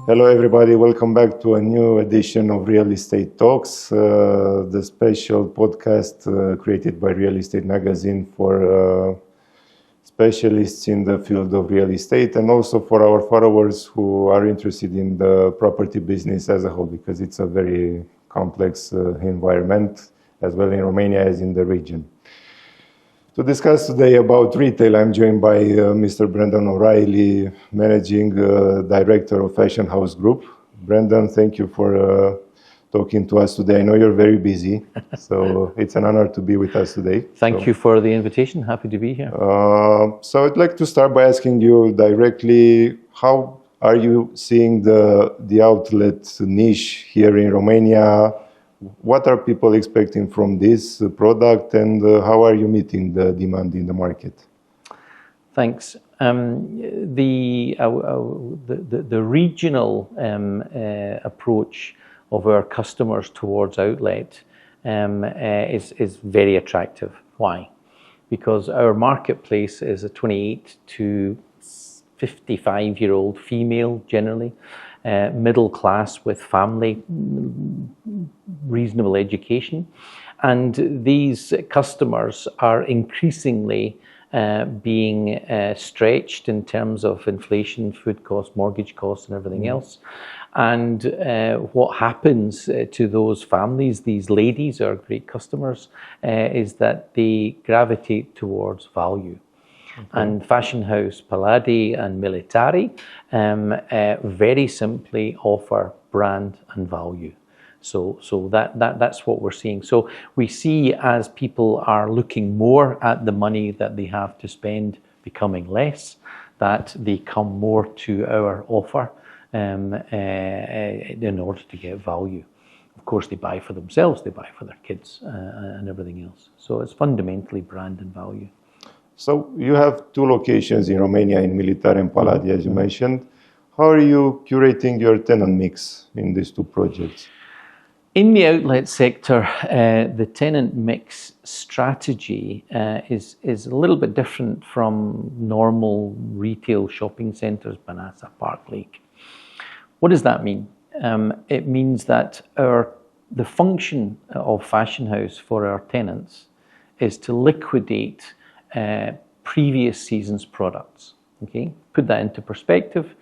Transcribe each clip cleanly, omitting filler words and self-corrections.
Hello everybody, welcome back to a new edition of Real Estate Talks, the special podcast created by Real Estate Magazine for specialists in the field of real estate and also for our followers who are interested in the property business as a whole, because it's a very complex environment as well in Romania as in the region. To discuss today about retail, I'm joined by Mr. Brendon O'Reilly, Managing Director of Fashion House Group. Brendon, thank you for talking to us today. I know you're very busy, so it's an honor to be with us today. Thank you for the invitation. Happy to be here. So I'd like to start by asking you directly, how are you seeing the outlet niche here in Romania? What are people expecting from this product, and how are you meeting the demand in the market? Thanks. The regional approach of our customers towards outlet is very attractive. Why? Because our marketplace is a 28 to 55-year-old female generally, middle class with family, reasonable education. And these customers are increasingly being stretched in terms of inflation, food costs, mortgage costs and everything else. And what happens to those families, these ladies, our great customers, is that they gravitate towards value. Okay. And Fashion House Pallady and Militari very simply offer brand and value. So that's what we're seeing. So we see as people are looking more at the money that they have to spend becoming less, that they come more to our offer in order to get value. Of course, they buy for themselves, they buy for their kids and everything else. So it's fundamentally brand and value. So you have two locations in Romania, in Militari and Pallady, as you mentioned. How are you curating your tenant mix in these two projects? In the outlet sector, the tenant mix strategy is a little bit different from normal retail shopping centres, Banasa, Park Lake. What does that mean? It means that the function of Fashion House for our tenants is to liquidate previous season's products. Okay, put that into perspective.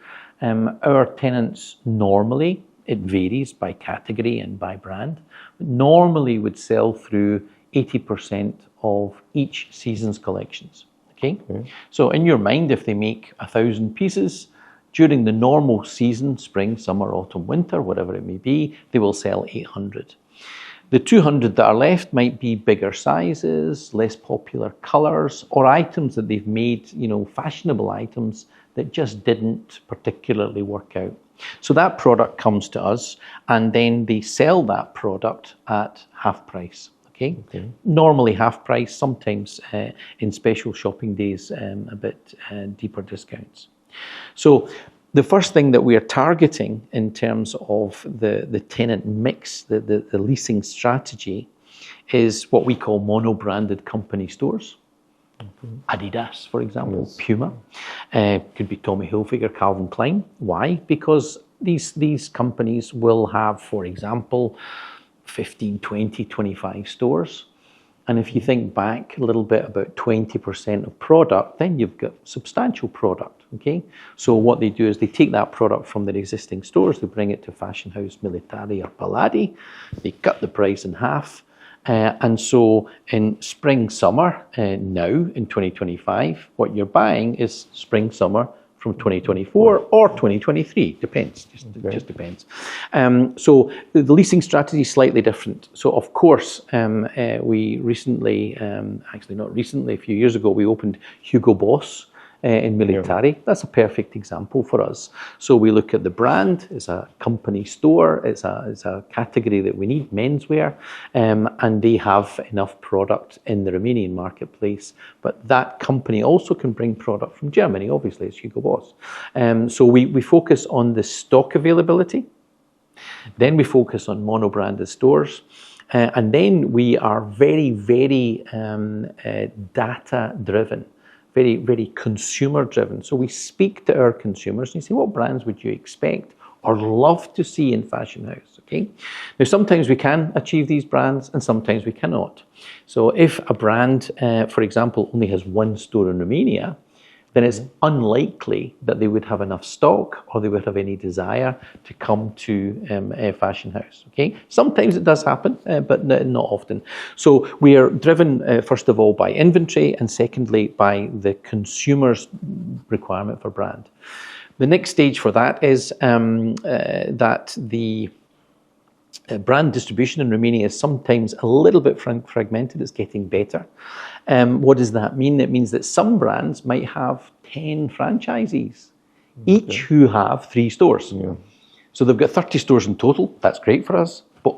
Our tenants normally, it varies by category and by brand, but normally would sell through 80% of each season's collections. Okay? So in your mind, if they make 1,000 pieces during the normal season, spring, summer, autumn, winter, whatever it may be, they will sell 800. The 200 that are left might be bigger sizes, less popular colors, or items that they've made, fashionable items that just didn't particularly work out. So that product comes to us, and then they sell that product at half price. Okay? Normally half price, sometimes in special shopping days, a bit deeper discounts. So the first thing that we are targeting in terms of the tenant mix, the leasing strategy, is what we call mono-branded company stores. Adidas, for example, yes. Puma, could be Tommy Hilfiger, Calvin Klein. Why? Because these companies will have, for example, 15, 20, 25 stores. And if you think back a little bit about 20% of product, then you've got substantial product, okay? So what they do is they take that product from their existing stores, they bring it to Fashion House Militari or Pallady, they cut the price in half, and so in spring, summer, now in 2025, what you're buying is spring, summer from 2024 or 2023, depends, just depends. So the leasing strategy is slightly different. So of course, we recently, actually not recently, a few years ago, we opened Hugo Boss in Militari. That's a perfect example for us. So we look at the brand, it's a company store, it's a category that we need, menswear, and they have enough product in the Romanian marketplace. But that company also can bring product from Germany, obviously, it's Hugo Boss. So we focus on the stock availability, then we focus on mono-branded stores, and then we are very, very data-driven. Very, very consumer driven. So we speak to our consumers and you say, what brands would you expect or love to see in Fashion House, okay? Now, sometimes we can achieve these brands and sometimes we cannot. So if a brand, for example, only has one store in Romania, then it's unlikely that they would have enough stock or they would have any desire to come to a Fashion House, okay? Sometimes it does happen, but not often. So we are driven, first of all, by inventory, and secondly, by the consumer's requirement for brand. The next stage for that is that the brand distribution in Romania is sometimes a little bit fragmented. It's getting better. What does that mean? It means that some brands might have 10 franchisees, each who have 3 stores. Yeah. So they've got 30 stores in total. That's great for us. But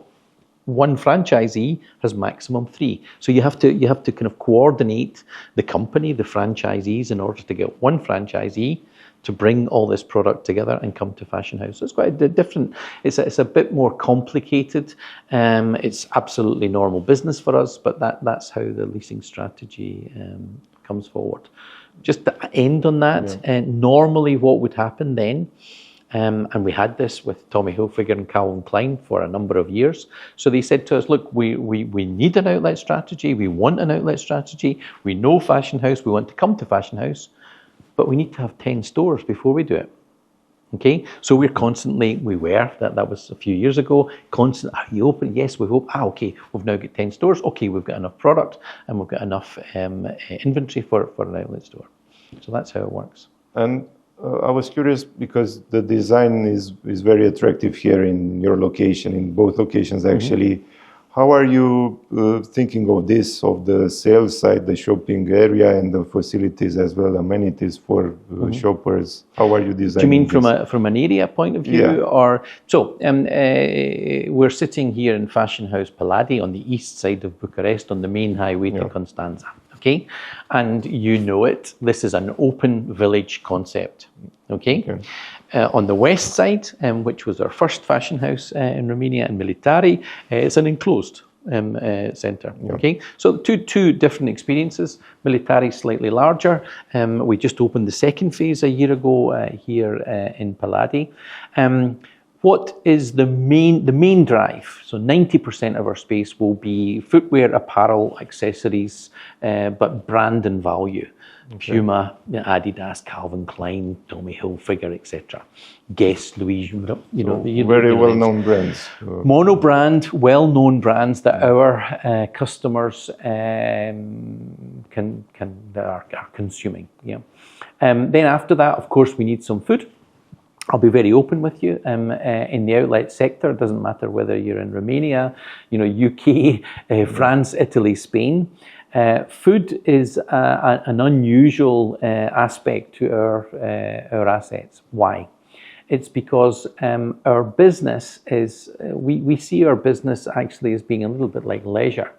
one franchisee has maximum 3. So you have to kind of coordinate the company, the franchisees, in order to get one franchisee to bring all this product together and come to Fashion House. So it's quite a different, it's a bit more complicated. It's absolutely normal business for us, but that's how the leasing strategy comes forward. Just to end on that, normally what would happen then, and we had this with Tommy Hilfiger and Calvin Klein for a number of years. So they said to us, look, we need an outlet strategy, we want an outlet strategy, we know Fashion House, we want to come to Fashion House, but we need to have 10 stores before we do it. Okay, so we're constantly, that was a few years ago, constantly, are you open? Yes, we hope. Okay, we've now got 10 stores. Okay, we've got enough product and we've got enough inventory for an outlet store. So that's how it works. And I was curious because the design is very attractive here in your location, in both locations actually. Mm-hmm. How are you thinking of this, of the sales side, the shopping area, and the facilities as well, amenities for shoppers? How are you designing? Do you mean from an area point of view? Yeah. Or so we're sitting here in Fashion House Pallady on the east side of Bucharest on the main highway to Constanța. Okay, and you know it. This is an open village concept. Okay. On the west side, which was our first fashion house in Romania, in Militari, it's an enclosed centre. Yeah. Okay, so two different experiences. Militari slightly larger. We just opened the second phase a year ago here in Pallady. What is the main drive? So 90% of our space will be footwear, apparel, accessories, but brand and value. Okay. Puma, Adidas, Calvin Klein, Tommy Hilfiger, etc. Guess, Louis, very well-known brands. Mono-brand, well-known brands that our customers are consuming. Yeah. Then after that, of course, we need some food. I'll be very open with you. In the outlet sector, it doesn't matter whether you're in Romania, UK, France, Italy, Spain. Food is an unusual aspect to our assets. Why? It's because our business is, we see our business actually as being a little bit like leisure.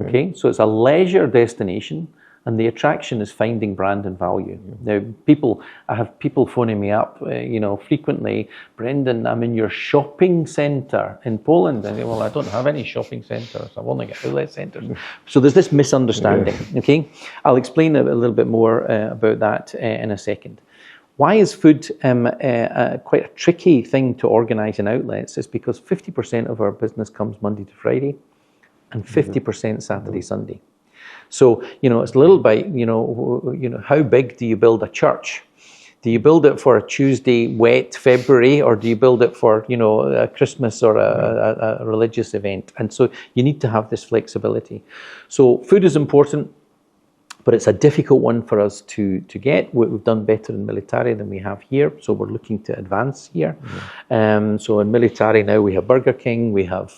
Okay, so it's a leisure destination, and the attraction is finding brand and value. Now, I have people phoning me up, frequently, Brendon, I'm in your shopping centre in Poland. And well, I don't have any shopping centres. I've only got outlet centres. So there's this misunderstanding, okay? I'll explain a little bit more about that in a second. Why is food quite a tricky thing to organise in outlets? It's because 50% of our business comes Monday to Friday and 50% Saturday, Sunday. So, it's a little bit, how big do you build a church? Do you build it for a Tuesday, wet February, or do you build it for, a Christmas or a religious event? And so you need to have this flexibility. So food is important, but it's a difficult one for us to get. We've done better in Militari than we have here, so we're looking to advance here. So in Militari now we have Burger King, we have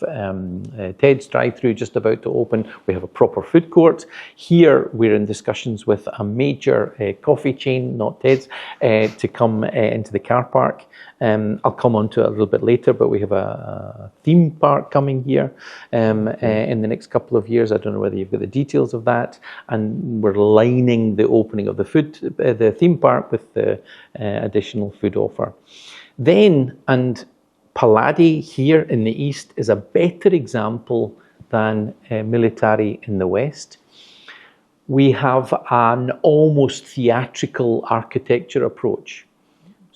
Ted's drive-thru just about to open, we have a proper food court. Here we're in discussions with a major coffee chain, not Ted's, to come into the car park. I'll come on to it a little bit later, but we have a theme park coming here in the next couple of years. I don't know whether you've got the details of that, and we're lining the opening of the theme park with the additional food offer. Then, and Pallady here in the east is a better example than Militari in the west. We have an almost theatrical architecture approach.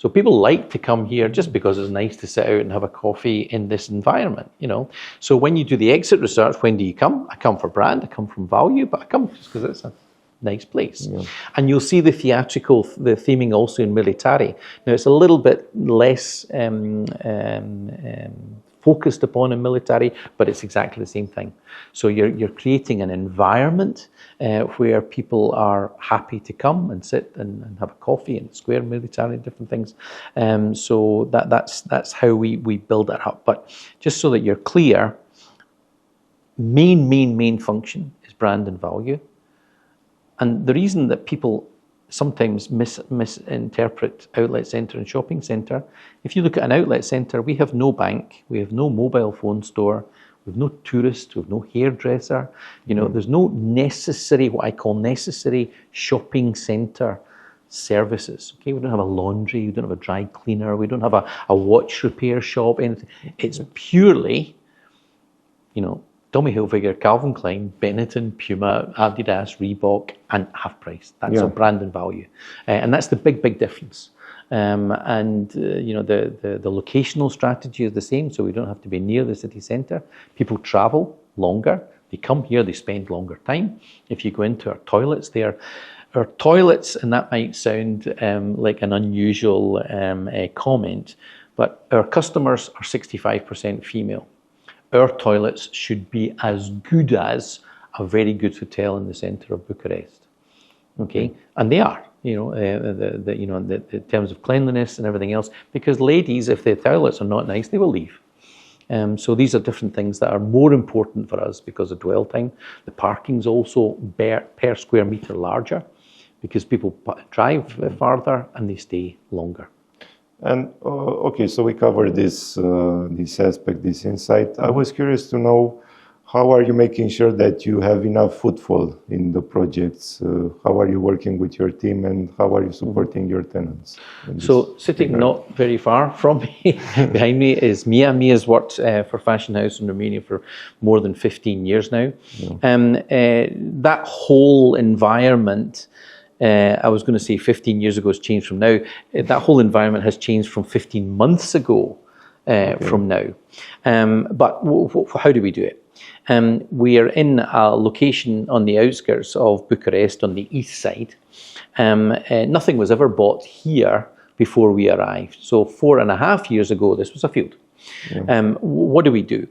So people like to come here just because it's nice to sit out and have a coffee in this environment, you know. So when you do the exit research, when do you come? I come for brand, I come from value, but I come just because it's a nice place. Yeah. And you'll see the theming also in Militari. Now it's a little bit less focused upon in Militari, but it's exactly the same thing. So you're creating an environment where people are happy to come and sit and have a coffee in the square Militari and different things. So that's how we build that up. But just so that you're clear, main function is brand and value. And the reason that people sometimes misinterpret outlet centre and shopping centre, if you look at an outlet centre, we have no bank, we have no mobile phone store, we have no tourist, we have no hairdresser. You know, there's no necessary, what I call necessary shopping centre services. Okay, we don't have a laundry, we don't have a dry cleaner, we don't have a watch repair shop, anything. It's purely, you know, Tommy Hilfiger, Calvin Klein, Benetton, Puma, Adidas, Reebok, and half price. That's a brand and value. And that's the big difference. You know, the locational strategy is the same, so we don't have to be near the city centre. People travel longer. They come here, they spend longer time. If you go into our toilets there, our toilets, and that might sound like an unusual comment, but our customers are 65% female. Our toilets should be as good as a very good hotel in the centre of Bucharest, okay? And they are, you know, the terms of cleanliness and everything else. Because ladies, if their toilets are not nice, they will leave. So these are different things that are more important for us because of dwell time. The parking's also per square metre larger because people drive farther and they stay longer. And okay, so we covered this aspect, this insight. I was curious to know, how are you making sure that you have enough footfall in the projects? How are you working with your team, and how are you supporting your tenants? So sitting not very far from me, behind me is Mia. Mia's worked for Fashion House in Romania for more than 15 years now. Yeah. That whole environment, I was going to say 15 years ago has changed from now. That whole environment has changed from 15 months ago from now. But how do we do it? We are in a location on the outskirts of Bucharest on the east side. Nothing was ever bought here before we arrived. So 4.5 years ago, this was a field. Yeah. What do?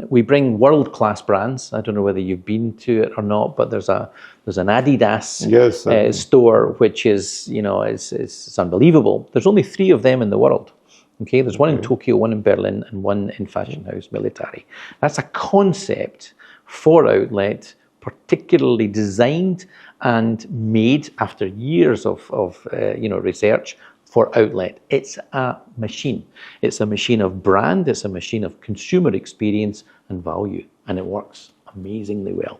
We bring world-class brands. I don't know whether you've been to it or not, but there's an Adidas store, which is, you know, it's unbelievable. There's only 3 of them in the world. Okay, there's one in Tokyo, one in Berlin, and one in Fashion House Militari. That's a concept for outlet, particularly designed and made after years of research for outlet. It's a machine. It's a machine of brand. It's a machine of consumer experience and value, and it works amazingly well.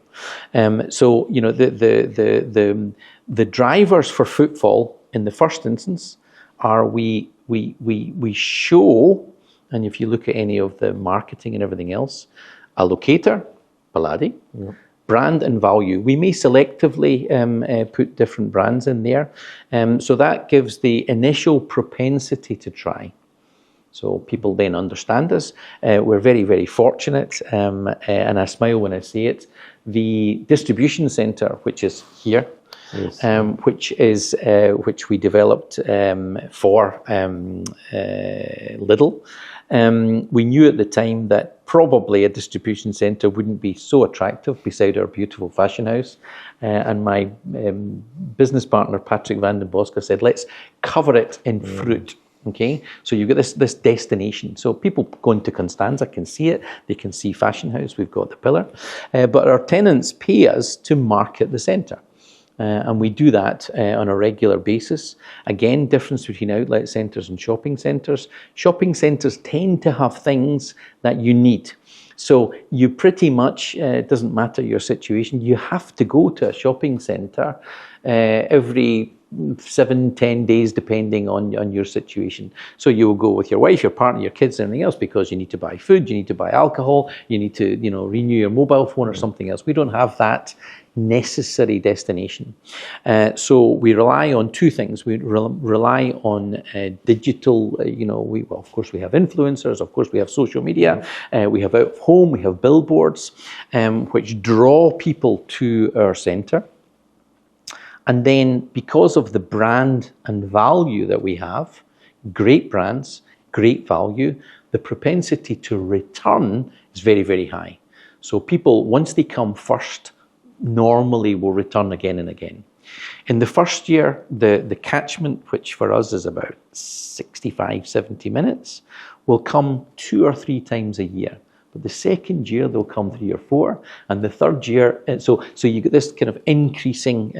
So you know the drivers for footfall in the first instance are we show, and if you look at any of the marketing and everything else, a locator, Pallady. Yeah. Brand and value. We may selectively put different brands in there. So that gives the initial propensity to try. So people then understand us. We're very, very fortunate, and I smile when I say it. The distribution centre, which is here, yes. Which we developed for Lidl. We knew at the time that probably a distribution centre wouldn't be so attractive beside our beautiful fashion house. And my business partner, Patrick van den Boska, said, let's cover it in fruit. Okay, so you've got this destination. So people going to Constanza can see it. They can see Fashion House. We've got the pillar. But our tenants pay us to market the centre. And we do that on a regular basis. Again, difference between outlet centres and shopping centres. Shopping centres tend to have things that you need. So you pretty much, it doesn't matter your situation, you have to go to a shopping centre every 7-10 days, depending on your situation. So you will go with your wife, your partner, your kids, and everything else, because you need to buy food, you need to buy alcohol, you need to, renew your mobile phone or something else. We don't have that necessary destination. So we rely on two things. We rely on digital, of course we have influencers, of course we have social media, we have out of home, we have billboards, which draw people to our centre. And then because of the brand and value that we have, great brands, great value, the propensity to return is very, very high. So people, once they come first, normally will return again and again. In the first year, the catchment, which for us is about 65, 70 minutes, will come 2 or 3 times a year. But the second year, they'll come 3 or 4. And the third year, so you get this kind of increasing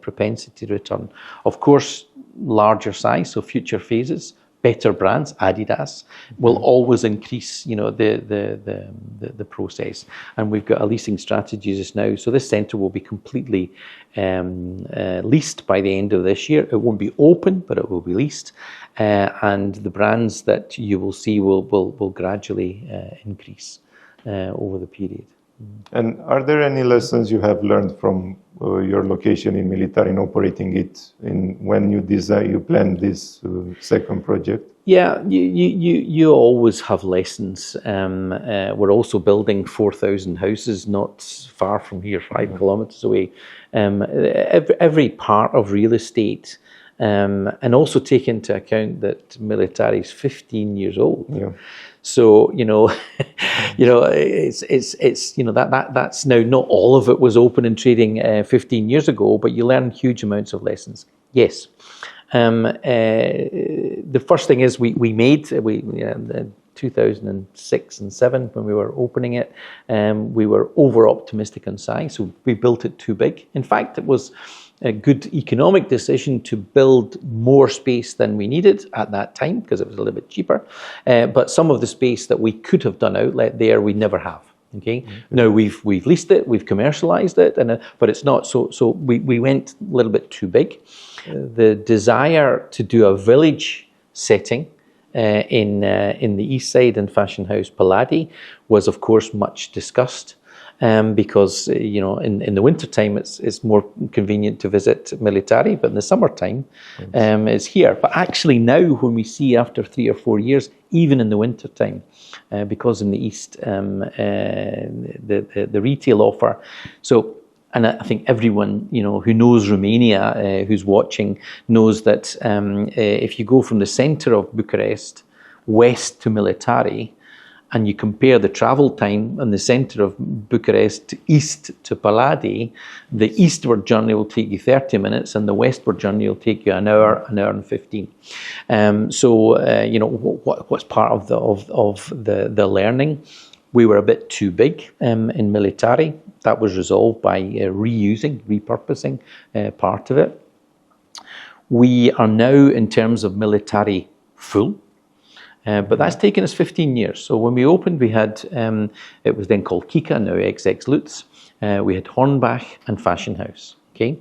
propensity to return. Of course, larger size, so future phases, better brands, Adidas, will always increase, the process. And we've got a leasing strategy just now. So this centre will be completely leased by the end of this year. It won't be open, but it will be leased. And the brands that you will see will gradually increase over the period. And are there any lessons you have learned from your location in Militari in operating it when you plan this second project? Yeah, you always have lessons. We're also building 4,000 houses not far from here, 5 kilometres away. Every part of real estate, and also take into account that Militari is 15 years old. Yeah. So it's that's now not all of it was open and trading 15 years ago, but you learn huge amounts of lessons. Yes, the first thing is we made 2006 and 7 when we were opening it, we were over optimistic on size, so we built it too big. In fact, it was a good economic decision to build more space than we needed at that time because it was a little bit cheaper. But some of the space that we could have done outlet there, we never have. Okay. Mm-hmm. Now we've leased it, we've commercialized it, but it's not so. So we went a little bit too big. The desire to do a village setting in the east side in Fashion House Pallady was, of course, much discussed. Because in the winter time it's more convenient to visit Militari, but in the summertime it's here. But actually now, when we see after 3 or 4 years, even in the winter time, because in the east the retail offer. So, and I think everyone who knows Romania, who's watching, knows that if you go from the centre of Bucharest west to Militari, and you compare the travel time in the centre of Bucharest east to Pallady, the eastward journey will take you 30 minutes and the westward journey will take you an hour and 15. What's part of the learning? We were a bit too big in Militari. That was resolved by repurposing part of it. We are now, in terms of Militari, full. But that's taken us 15 years. So when we opened, we had, it was then called Kika, now XX Lutz. We had Hornbach and Fashion House. Okay.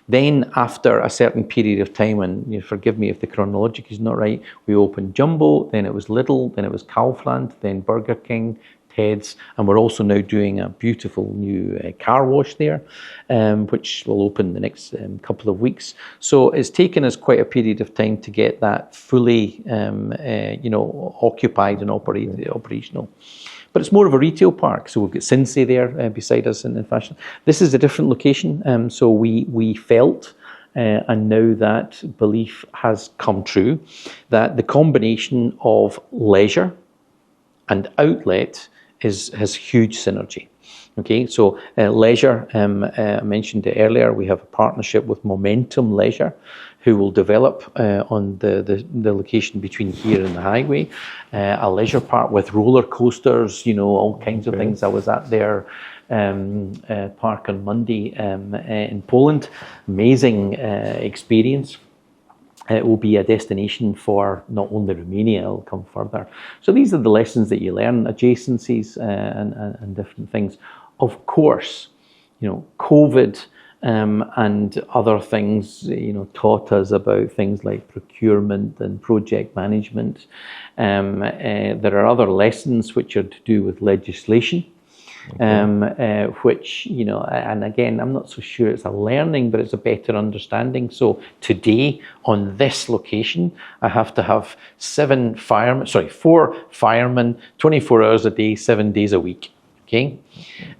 Then after a certain period of time, and forgive me if the chronologic is not right, we opened Jumbo, then it was Lidl, then it was Kaufland, then Burger King, Ted's, and we're also now doing a beautiful new car wash there, which will open the next couple of weeks. So it's taken us quite a period of time to get that fully, occupied and operational. But it's more of a retail park. So we've got Sensei there beside us in fashion. This is a different location. So we felt, and now that belief has come true, that the combination of leisure and outlet has huge synergy. Okay, so leisure, I mentioned it earlier, we have a partnership with Momentum Leisure, who will develop on the location between here and the highway, a leisure park with roller coasters, all kinds of things. I was at their park on Monday in Poland. Amazing experience. It will be a destination for not only Romania, it'll come further. So these are the lessons that you learn, adjacencies and different things. Of course, COVID and other things, taught us about things like procurement and project management. There are other lessons which are to do with legislation. Which, and again, I'm not so sure it's a learning, but it's a better understanding. So today on this location, I have to have 4 firemen, 24 hours a day, 7 days a week. Okay.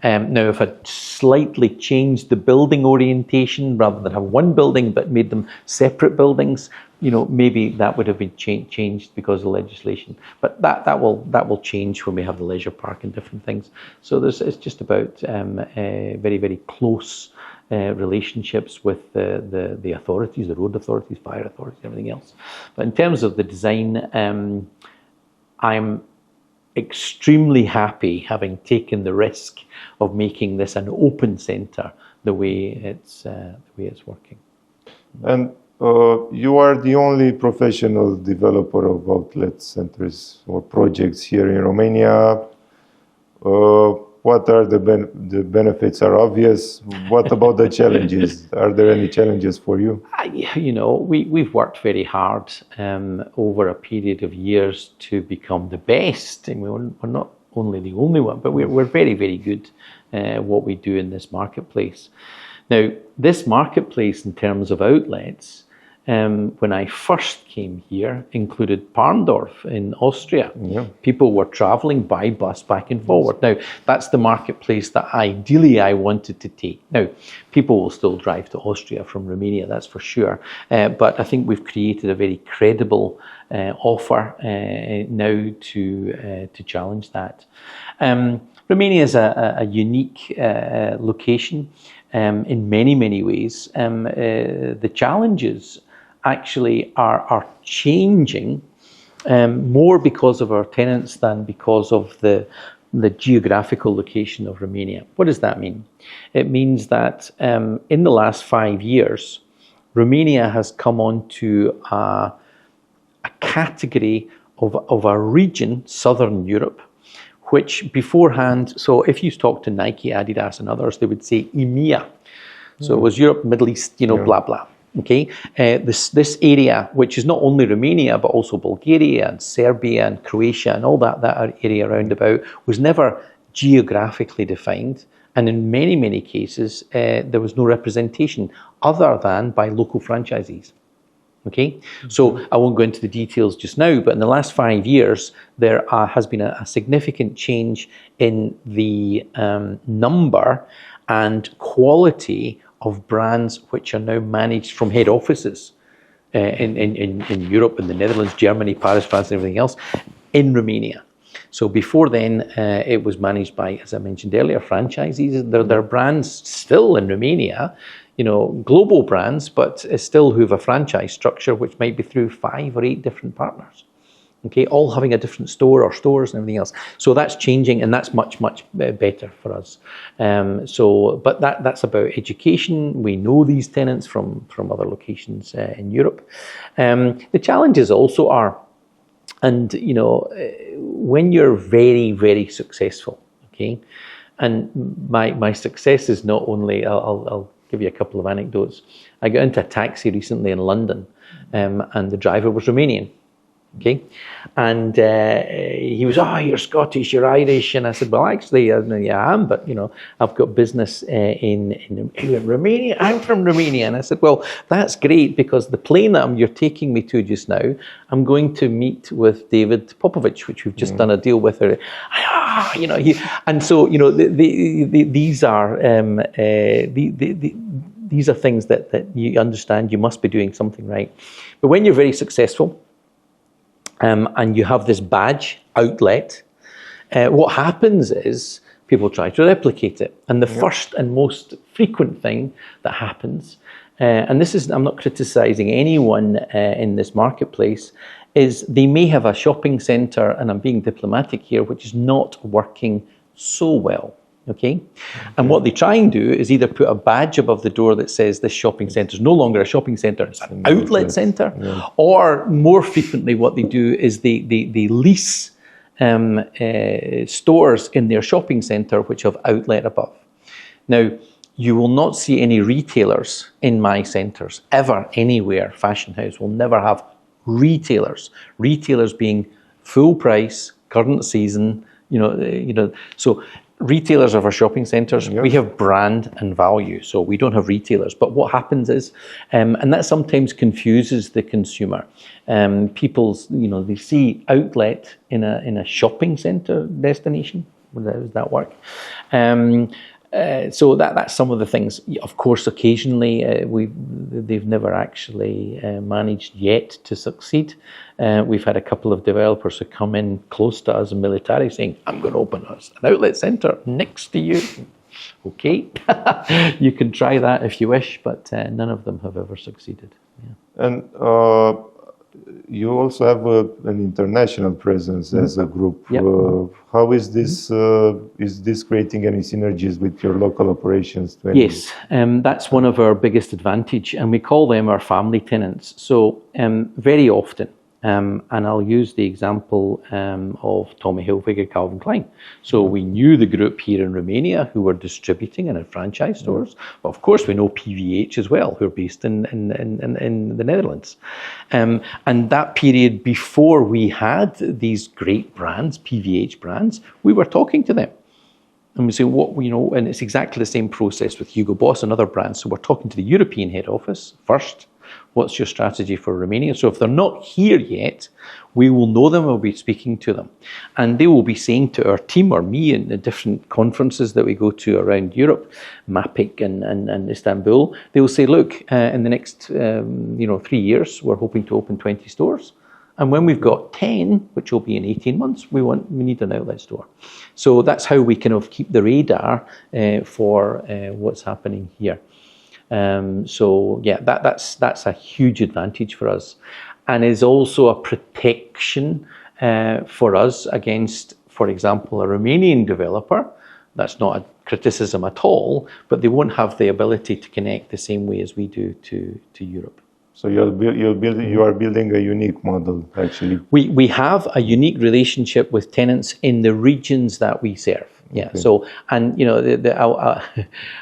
Now, if I slightly changed the building orientation, rather than have one building but made them separate buildings, maybe that would have been changed because of legislation. But that will change when we have the leisure park and different things. So it's just about very, very close relationships with the authorities, the road authorities, fire authorities, everything else. But in terms of the design, I'm extremely happy having taken the risk of making this an open centre the way it's working. And you are the only professional developer of outlet centers or projects here in Romania. What are the benefits are obvious. What about the challenges? Are there any challenges for you? We've worked very hard over a period of years to become the best. And we're not only the only one, but we're very, very good at what we do in this marketplace. Now, this marketplace in terms of outlets, when I first came here, included Parndorf in Austria. Yeah. People were traveling by bus back and forward. Now, that's the marketplace that ideally I wanted to take. Now, people will still drive to Austria from Romania, that's for sure. But I think we've created a very credible offer now to challenge that. Romania is a unique location in many, many ways. The challenges actually are changing more because of our tenants than because of the geographical location of Romania. What does that mean? It means that in the last 5 years, Romania has come onto a category of a region, Southern Europe, which beforehand, so if you talk to Nike, Adidas and others, they would say EMEA. So it was Europe, Middle East, blah, blah. Okay, this area, which is not only Romania, but also Bulgaria and Serbia and Croatia and all that area around about, was never geographically defined. And in many, many cases, there was no representation other than by local franchisees. Okay, so I won't go into the details just now, but in the last 5 years, there has been a significant change in the number and quality of brands which are now managed from head offices in Europe, in the Netherlands, Germany, Paris, France, and everything else, in Romania. So before then, it was managed by, as I mentioned earlier, franchisees. There are brands still in Romania, global brands, but still who have a franchise structure, which might be through 5 or 8 different partners. Okay, all having a different store or stores and everything else. So that's changing, and that's much, much better for us. But that's about education. We know these tenants from other locations in Europe. The challenges also are, and when you're very, very successful, okay, and my success is not only, I'll give you a couple of anecdotes. I got into a taxi recently in London, and the driver was Romanian. Okay, and he was, you're Scottish, you're Irish, and I said, well, actually, I am, but I've got business in Romania. I'm from Romania, and I said, well, that's great, because the plane that you're taking me to just now, I'm going to meet with David Popovich, which we've just done a deal with. And so these are these are things that you understand you must be doing something right. But when you're very successful, and you have this badge, outlet, what happens is people try to replicate it. And the first and most frequent thing that happens, and this is, I'm not criticizing anyone in this marketplace, is they may have a shopping center, and I'm being diplomatic here, which is not working so well. Okay? And what they try and do is either put a badge above the door that says this shopping centre is no longer a shopping centre, it's an outlet centre. Yeah. Or more frequently what they do is they lease stores in their shopping centre which have outlet above. Now, you will not see any retailers in my centres ever, anywhere. Fashion House will never have retailers. Retailers being full price, current season, so retailers of our shopping centres, we have brand and value, so we don't have retailers. But what happens is, and that sometimes confuses the consumer. People, they see outlet in a shopping centre destination. Does that work? So that's some of the things. Of course, occasionally they've never actually managed yet to succeed. We've had a couple of developers who come in close to us in Militari saying, I'm going to open an outlet centre next to you. Okay, you can try that if you wish, but none of them have ever succeeded. Yeah. And you also have an international presence as a group. Yep. How is this? Is this creating any synergies with your local operations? Yes, that's one of our biggest advantage, and we call them our family tenants. So very often, and I'll use the example of Tommy Hilfiger, Calvin Klein. So we knew the group here in Romania who were distributing and had franchise stores, but of course we know PVH as well, who are based in the Netherlands. And that period before we had these great brands, PVH brands, we were talking to them. And we say, and it's exactly the same process with Hugo Boss and other brands. So we're talking to the European head office first. What's your strategy for Romania? So if they're not here yet, we will know them, we'll be speaking to them. And they will be saying to our team or me in the different conferences that we go to around Europe, MAPIC and Istanbul, they will say, look, in the next 3 years, we're hoping to open 20 stores. And when we've got 10, which will be in 18 months, we need an outlet store. So that's how we kind of keep the radar for what's happening here. So yeah, that's a huge advantage for us, and is also a protection for us against, for example, a Romanian developer. That's not a criticism at all, but they won't have the ability to connect the same way as we do to Europe. So you are building a unique model, actually. We have a unique relationship with tenants in the regions that we serve. Yeah. Okay. So, and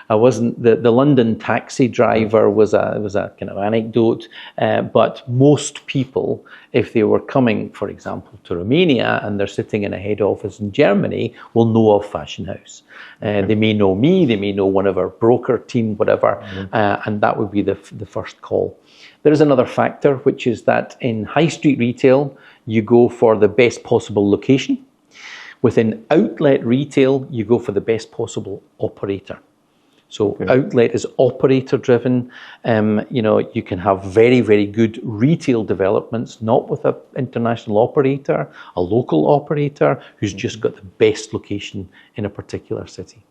I wasn't the London taxi driver was a kind of anecdote, but most people, if they were coming, for example, to Romania and they're sitting in a head office in Germany, will know of Fashion House. They may know me, they may know one of our broker team, whatever, and that would be the first call. There is another factor, which is that in high street retail, you go for the best possible location. Within outlet retail, you go for the best possible operator. So outlet is operator driven. You can have very, very good retail developments, not with an international operator, a local operator who's just got the best location in a particular city.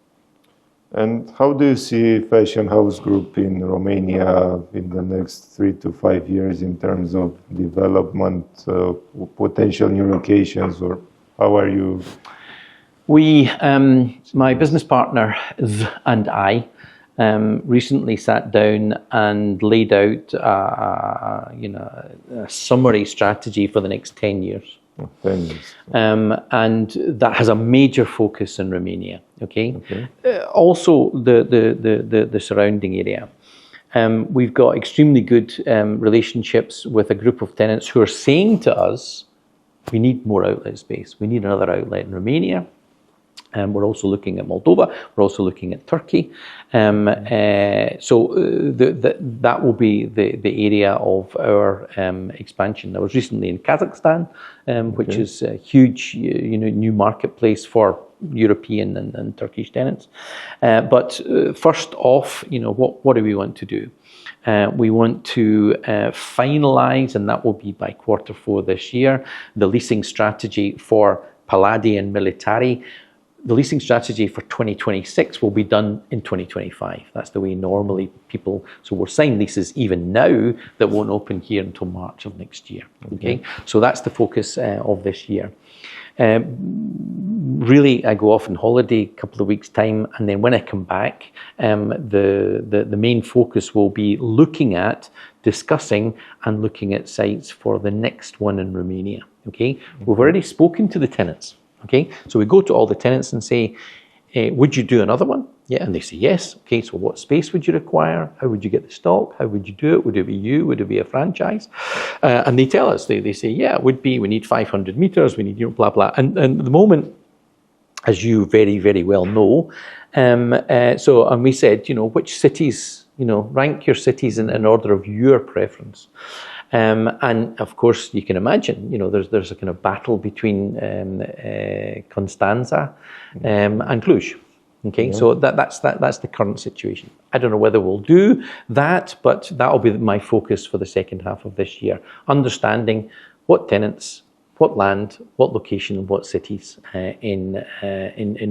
And how do you see Fashion House Group in Romania in the next 3 to 5 years in terms of development, potential new locations, or how are you? We, my business partner and I, recently sat down and laid out a summary strategy for the next 10 years. 10 years. And that has a major focus in Romania. Okay. Also the surrounding area. We've got extremely good relationships with a group of tenants who are saying to us, we need more outlet space. We need another outlet in Romania. We're also looking at Moldova. We're also looking at Turkey. So that will be the area of our expansion. I was recently in Kazakhstan, which is a huge, new marketplace for European and Turkish tenants. But first off, what do we want to do? We want to finalize, and that will be by Q4 this year, the leasing strategy for Pallady and Militari. The leasing strategy for 2026 will be done in 2025. That's the way normally people, so we're signing leases even now that won't open here until March of next year. Okay. So that's the focus of this year. Really, I go off on holiday a couple of weeks' time, and then when I come back, the main focus will be looking at, discussing, and looking at sites for the next one in Romania. Okay. We've already spoken to the tenants. Okay, so we go to all the tenants and say, would you do another one? Yeah, and they say yes. Okay, so what space would you require? How would you get the stock? How would you do it? Would it be you? Would it be a franchise? And they tell us, they say, yeah, it would be. We need 500 meters. We need, blah, blah. And at the moment, as you very, very well know, and we said, which cities, rank your cities in order of your preference. And of course, you can imagine, there's a kind of battle between Constanza and Cluj. Okay, so that's the current situation. I don't know whether we'll do that, but that'll be my focus for the second half of this year. Understanding what tenants, what land, what location, and what cities in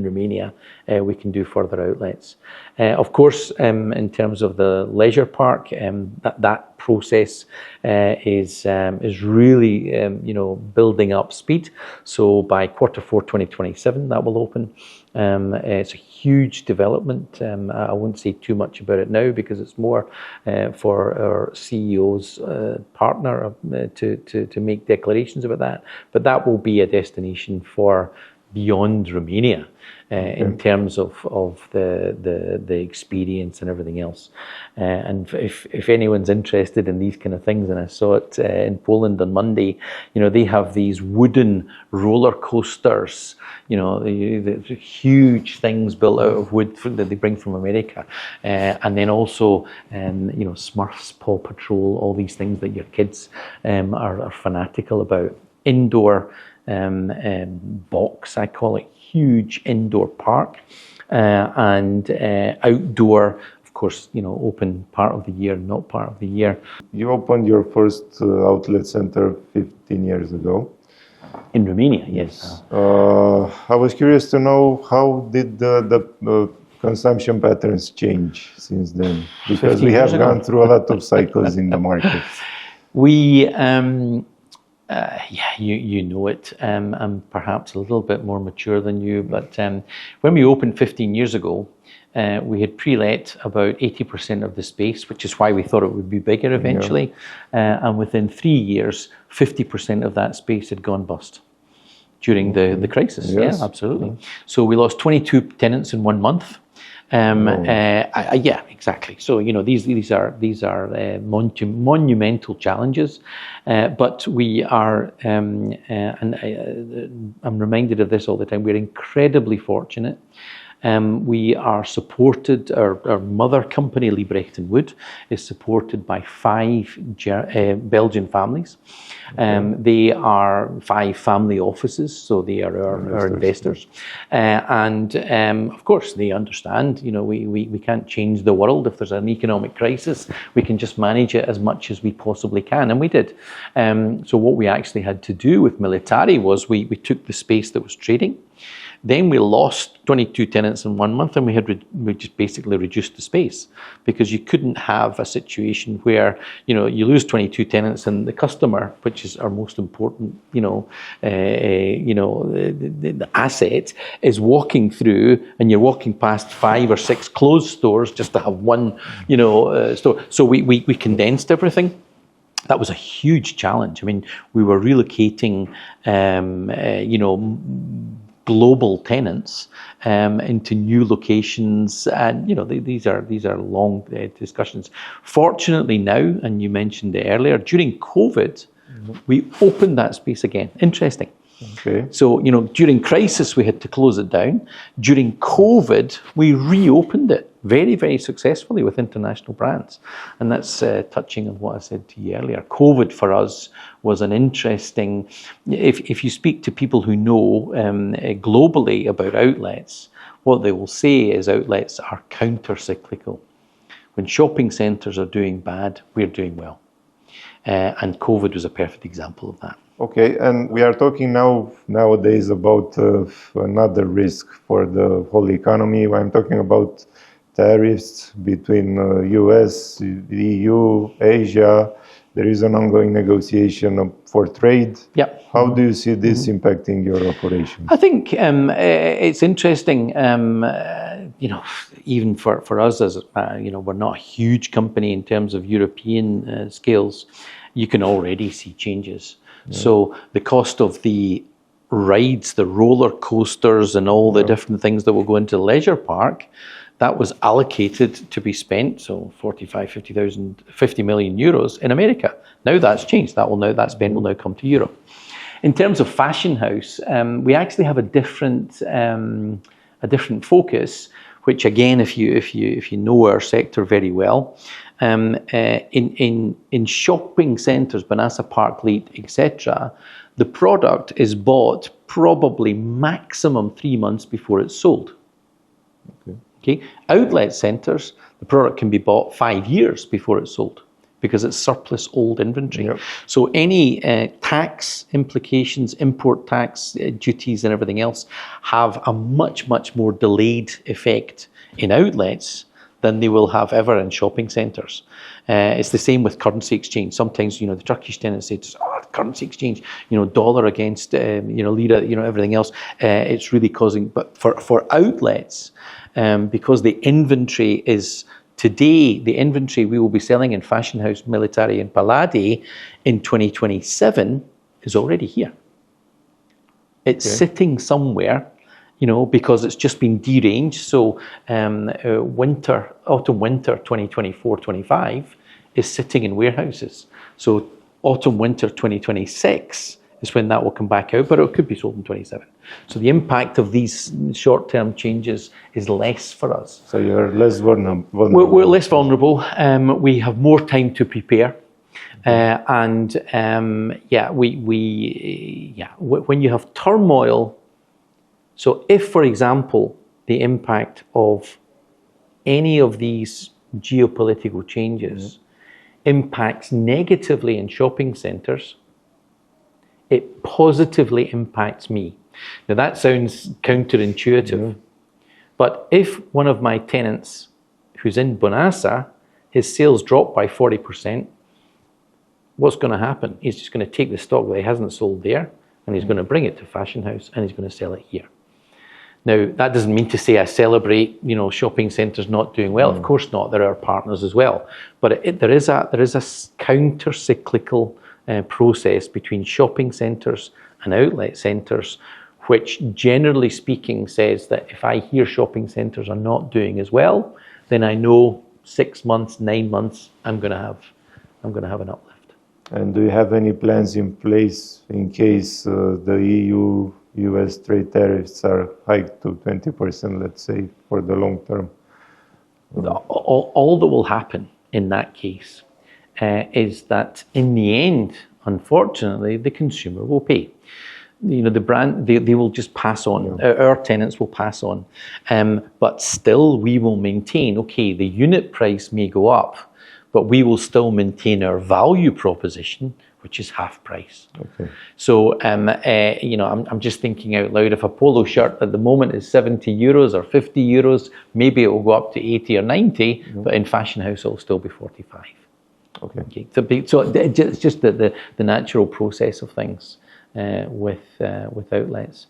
Romania we can do further outlets. Of course, in terms of the leisure park, that process is really building up speed. So by Q4 2027, that will open. It's a huge development. I won't say too much about it now because it's more for our CEO's partner to make declarations about that. But that will be a destination for beyond Romania in terms of the experience and everything else. And if anyone's interested in these kind of things, and I saw it in Poland on Monday, they have these wooden roller coasters, the huge things built out of wood that they bring from America. And then also, Smurfs, Paw Patrol, all these things that your kids are fanatical about. Indoor box, I call it, huge indoor park, and outdoor, of course, open part of the year, not part of the year. You opened your first outlet center 15 years ago. In Romania, yes. I was curious to know, how did the consumption patterns change since then? Because we have gone through a lot of cycles in the market. We, you know it. I'm perhaps a little bit more mature than you, but when we opened 15 years ago, we had pre-let about 80% of the space, which is why we thought it would be bigger eventually. Yeah. And within 3 years, 50% of that space had gone bust during the crisis. Yes. Yeah, absolutely. Yeah. So we lost 22 tenants in 1 month. Yeah, exactly. So these are monumental challenges, but we are, and I'm reminded of this all the time. We're incredibly fortunate. We are supported. Our mother company, Liebrecht & Wood, is supported by 5 Belgian families. They are 5 family offices, so they are our investors. And of course, they understand. We can't change the world. If there's an economic crisis, we can just manage it as much as we possibly can, and we did. So what we actually had to do with Militari was we took the space that was trading. Then we lost 22 tenants in 1 month, and we just basically reduced the space, because you couldn't have a situation where you lose 22 tenants and the customer, which is our most important the asset, is walking through, and you're walking past 5 or 6 closed stores just to have one store. So we condensed everything. That was a huge challenge. I mean, we were relocating global tenants into new locations, and these are long discussions. Fortunately now, and you mentioned it earlier, during COVID, we opened that space again. Interesting. Okay. So during crisis we had to close it down. During COVID, we reopened it very, very successfully with international brands, and that's touching on what I said to you earlier. COVID for us was an interesting. If you speak to people who know globally about outlets, what they will say is outlets are counter-cyclical. When shopping centres are doing bad, we're doing well, and COVID was a perfect example of that. Okay, and we are talking nowadays about another risk for the whole economy. I'm talking about tariffs between US, the EU, Asia. There is an ongoing negotiation for trade. Yeah. How do you see this impacting your operations? I think it's interesting. Even for us, as we're not a huge company in terms of European scales. You can already see changes. Yeah. So the cost of the rides, the roller coasters, and all the different things that will go into the leisure park, that was allocated to be spent, so 50 million euros in America. Now that's changed. That spend will now come to Europe. In terms of Fashion House, we actually have a different focus, which again, if you know our sector very well, in shopping centres, Banassa Park, Leet, etc., the product is bought probably maximum 3 months before it's sold. Okay. Outlet centres, the product can be bought 5 years before it's sold because it's surplus old inventory. Yep. So any tax implications, import tax, duties and everything else have a much, much more delayed effect in outlets than they will have ever in shopping centres. It's the same with currency exchange. Sometimes, the Turkish tenants say, currency exchange, dollar against, lira, everything else. It's really causing, but for outlets, because the inventory is, today, the inventory we will be selling in Fashion House Militari and Pallady in 2027 is already here. It's sitting somewhere, because it's just been deranged. So autumn-winter 2024-25 is sitting in warehouses. So autumn-winter 2026 is when that will come back out, but it could be sold in 27. So the impact of these short-term changes is less for us. So you're less vulnerable. We're less vulnerable. We have more time to prepare. When you have turmoil, so if, for example, the impact of any of these geopolitical changes impacts negatively in shopping centres, it positively impacts me. Now that sounds counterintuitive, but if one of my tenants who's in Banassa, his sales drop by 40%, what's going to happen? He's just going to take the stock that he hasn't sold there and he's going to bring it to Fashion House and he's going to sell it here. Now, that doesn't mean to say I celebrate, shopping centres not doing well. Of course not. They're our partners as well. But there is a counter-cyclical process between shopping centres and outlet centres, which generally speaking says that if I hear shopping centres are not doing as well, then I know 6 months, 9 months, I'm going to have an uplift. And do you have any plans in place in case the EU-US trade tariffs are hiked to 20%, let's say, for the long term? All that will happen in that case is that in the end, unfortunately, the consumer will pay. The brand, they will just pass on. Our tenants will pass on. But still, we will maintain, okay, the unit price may go up, but we will still maintain our value proposition, which is half price. Okay. So, I'm just thinking out loud, if a polo shirt at the moment is 70 euros or 50 euros, maybe it will go up to 80 or 90, but in Fashion House, it'll still be 45. Okay. So it's just the natural process of things with outlets.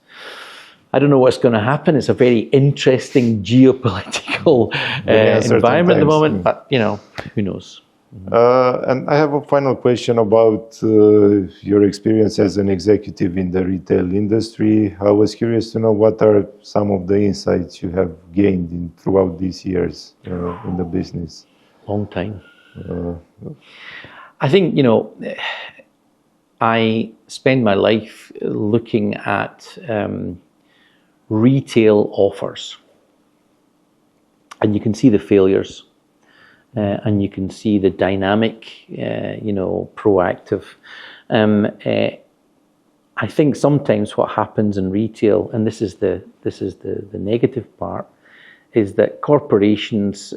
I don't know what's going to happen. It's a very interesting geopolitical environment at the moment, but who knows? And I have a final question about your experience as an executive in the retail industry. I was curious to know what are some of the insights you have gained throughout these years in the business. Long time. I think, I spend my life looking at retail offers, and you can see the failures, and you can see the dynamic, proactive. I think sometimes what happens in retail, and this is the negative part, is that corporations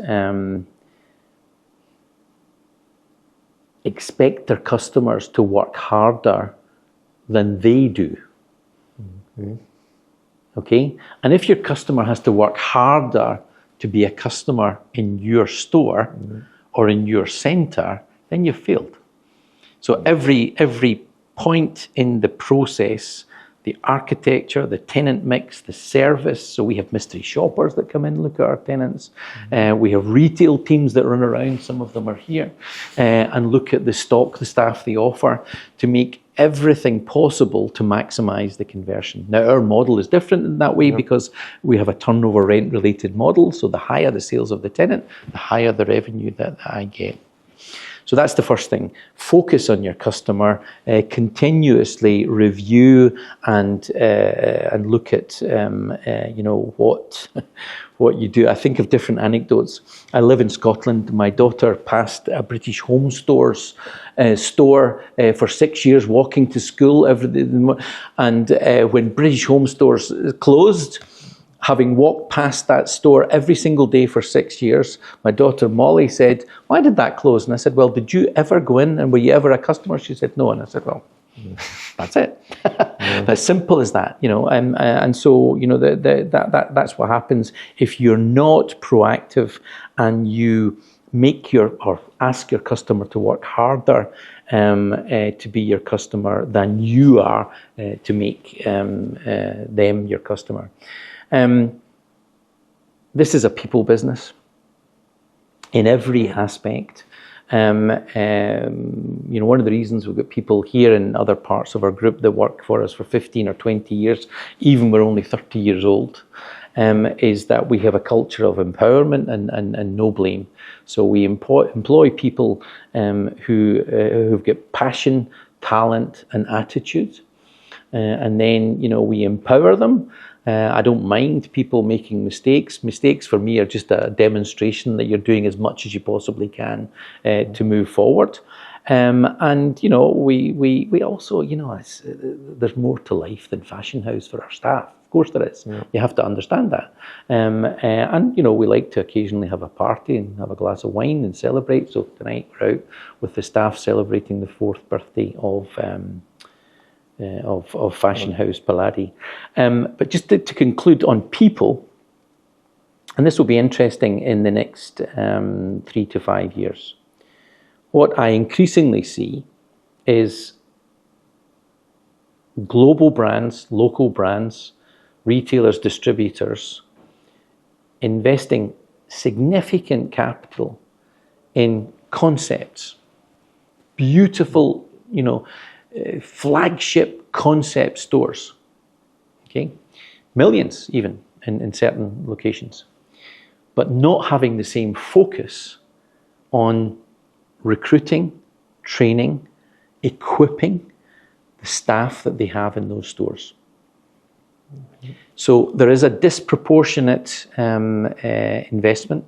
expect their customers to work harder than they do. Okay? And if your customer has to work harder to be a customer in your store or in your centre, then you've failed. So every point in the process the architecture, the tenant mix, the service. So we have mystery shoppers that come in and look at our tenants. We have retail teams that run around, some of them are here, and look at the stock, the staff they offer to make everything possible to maximize the conversion. Now, our model is different in that way because we have a turnover rent related model. So the higher the sales of the tenant, the higher the revenue that I get. So that's the first thing. Focus on your customer, continuously review and look at what you do. I think of different anecdotes. I live in Scotland. My daughter passed a British Home Stores store for 6 years, walking to school every day. And when British Home Stores closed, having walked past that store every single day for 6 years, my daughter Molly said, "Why did that close?" And I said, "Well, did you ever go in and were you ever a customer?" She said, "No." And I said, "Well, that's it." As simple as that, and so that's what happens if you're not proactive and you ask your customer to work harder to be your customer than you are to make them your customer. This is a people business in every aspect. One of the reasons we've got people here in other parts of our group that work for us for 15 or 20 years, even we're only 30 years old, is that we have a culture of empowerment and no blame. So we employ people who've got passion, talent, and attitude, and then we empower them. I don't mind people making mistakes. Mistakes for me are just a demonstration that you're doing as much as you possibly can to move forward. We also, there's more to life than Fashion House for our staff. Of course there is. Yeah. You have to understand that. We like to occasionally have a party and have a glass of wine and celebrate. So tonight we're out with the staff celebrating the 4th birthday of Fashion House Pallady. But just to conclude on people, and this will be interesting in the next 3 to 5 years, what I increasingly see is global brands, local brands, retailers, distributors investing significant capital in concepts, beautiful, flagship concept stores, okay, millions even in certain locations, but not having the same focus on recruiting, training, equipping the staff that they have in those stores. So there is a disproportionate investment.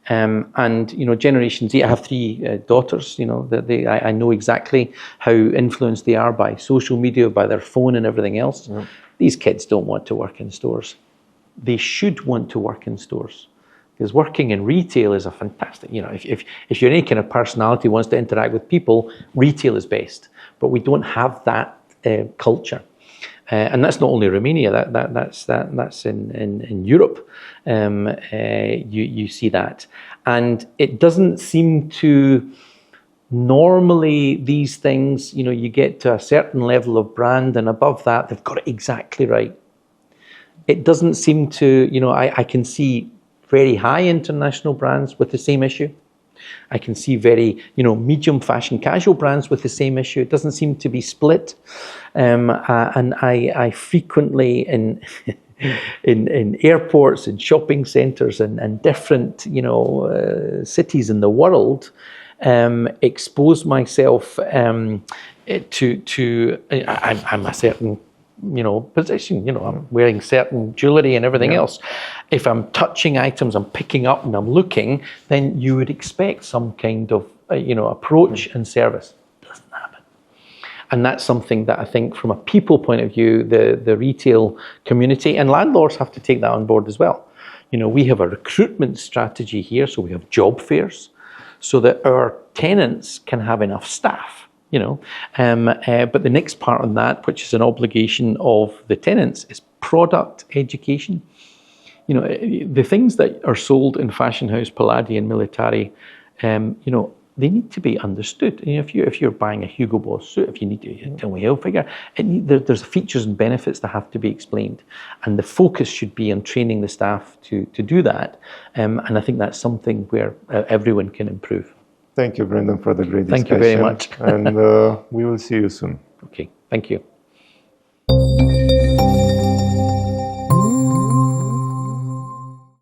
Generation Z, I have 3 daughters, I know exactly how influenced they are by social media, by their phone and everything else. Yeah. These kids don't want to work in stores. They should want to work in stores. Because working in retail is a fantastic, if you're any kind of personality who wants to interact with people, retail is best. But we don't have that culture. And that's not only Romania, that's in Europe. You see that. And it doesn't seem to, normally these things, you get to a certain level of brand and above that, they've got it exactly right. It doesn't seem to, I can see very high international brands with the same issue. I can see very, medium fashion casual brands with the same issue. It doesn't seem to be split. And I frequently in airports and shopping centres and different, cities in the world, expose myself to I'm a certain position, I'm wearing certain jewellery and everything else. If I'm touching items, I'm picking up and I'm looking, then you would expect some kind of, approach and service. Doesn't happen. And that's something that I think from a people point of view, the retail community and landlords have to take that on board as well. We have a recruitment strategy here, so we have job fairs so that our tenants can have enough staff. But the next part on that, which is an obligation of the tenants, is product education. The things that are sold in Fashion House Pallady and Militari, they need to be understood. And if you're buying a Hugo Boss suit, if you need to tell me Hilfiger, there's features and benefits that have to be explained, and the focus should be on training the staff to do that. And I think that's something where everyone can improve. Thank you, Brendon, for the great discussion. Thank you very much. And we will see you soon. Okay, thank you.